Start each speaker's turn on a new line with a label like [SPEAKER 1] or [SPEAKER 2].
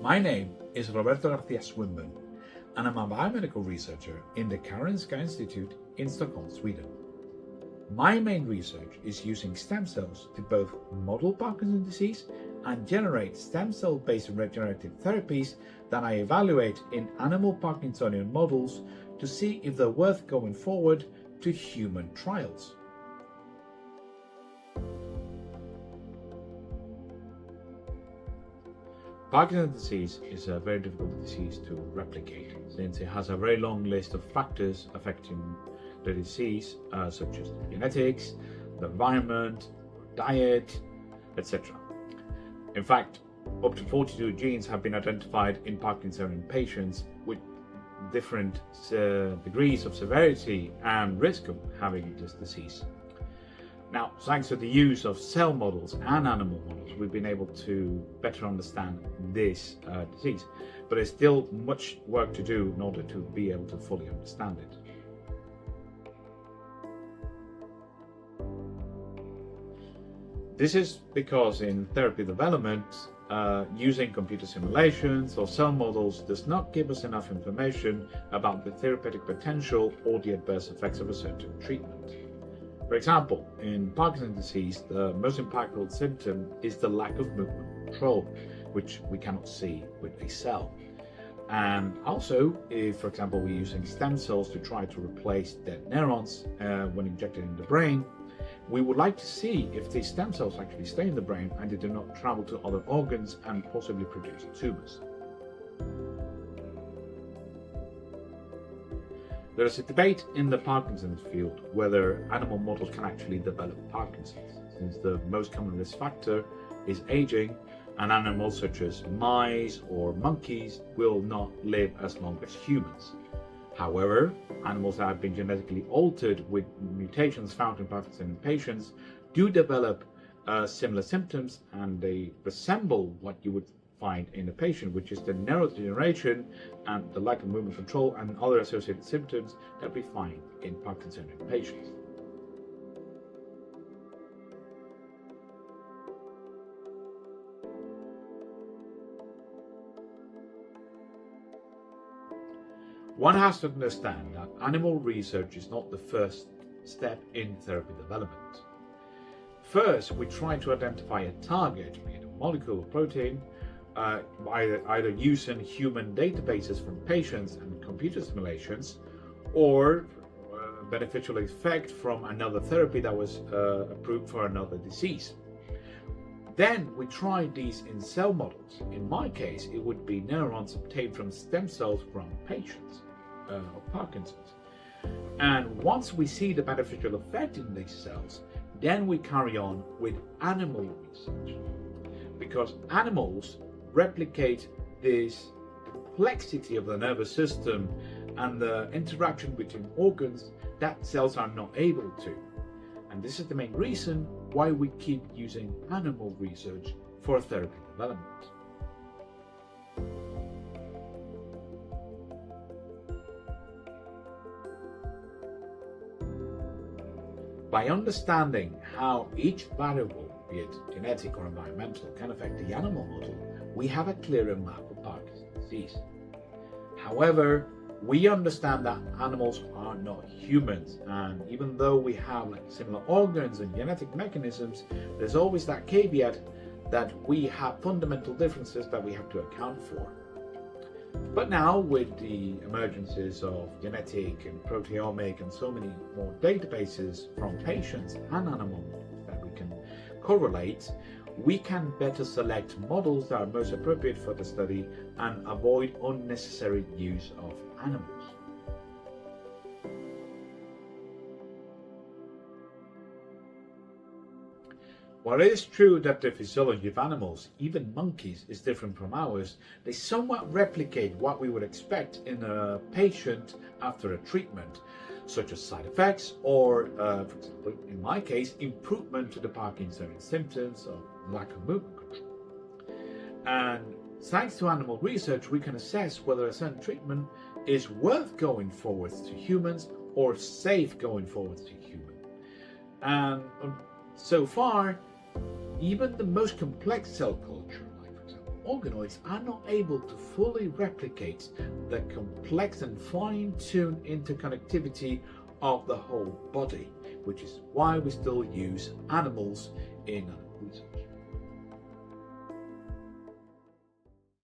[SPEAKER 1] My name is Roberto Garcia Swinburn, and I'm a biomedical researcher in the Karolinska Institute in Stockholm, Sweden. My main research is using stem cells to both model Parkinson's disease and generate stem cell-based regenerative therapies that I evaluate in animal Parkinsonian models to see if they're worth going forward to human trials. Parkinson's disease is a very difficult disease to replicate since it has a very long list of factors affecting the disease, such as genetics, the environment, diet, etc. In fact, up to 42 genes have been identified in Parkinsonian patients with different degrees of severity and risk of having this disease. Now, thanks to the use of cell models and animal models, we've been able to better understand this disease, but there's still much work to do in order to be able to fully understand it. This is because in therapy development, using computer simulations or cell models does not give us enough information about the therapeutic potential or the adverse effects of a certain treatment. For example, in Parkinson's disease, the most impactful symptom is the lack of movement control, which we cannot see with a cell. And also, if, for example, we're using stem cells to try to replace dead neurons when injected in the brain, we would like to see if these stem cells actually stay in the brain and they do not travel to other organs and possibly produce tumors. There is a debate in the Parkinson's field whether animal models can actually develop Parkinson's, since the most common risk factor is aging, and animals such as mice or monkeys will not live as long as humans. However, animals that have been genetically altered with mutations found in Parkinson's patients do develop similar symptoms, and they resemble what you would find in a patient, which is the neurodegeneration and the lack of movement control and other associated symptoms that we find in Parkinsonian patients. One has to understand that animal research is not the first step in therapy development. First, we try to identify a target, be it a molecule or protein, either using human databases from patients and computer simulations, or beneficial effect from another therapy that was approved for another disease. Then we try these in cell models. In my case, it would be neurons obtained from stem cells from patients of Parkinson's. And once we see the beneficial effect in these cells, then we carry on with animal research, because animals replicate this complexity of the nervous system and the interaction between organs that cells are not able to. And this is the main reason why we keep using animal research for therapy development. By understanding how each variable, be it genetic or environmental, can affect the animal model, we have a clearer map of Parkinson's disease. However, we understand that animals are not humans, and even though we have similar organs and genetic mechanisms, there's always that caveat that we have fundamental differences that we have to account for. But now, with the emergences of genetic and proteomic and so many more databases from patients and animal models that we can correlate, we can better select models that are most appropriate for the study and avoid unnecessary use of animals. While it is true that the physiology of animals, even monkeys, is different from ours, they somewhat replicate what we would expect in a patient after a treatment, such as side effects or, for example, in my case, improvement to the Parkinsonian symptoms of lack of movement control. And thanks to animal research, we can assess whether a certain treatment is worth going forwards to humans or safe going forwards to humans. And so far, even the most complex cell culture, like for example organoids are not able to fully replicate the complex and fine-tuned interconnectivity of the whole body, which is why we still use animals in animal research.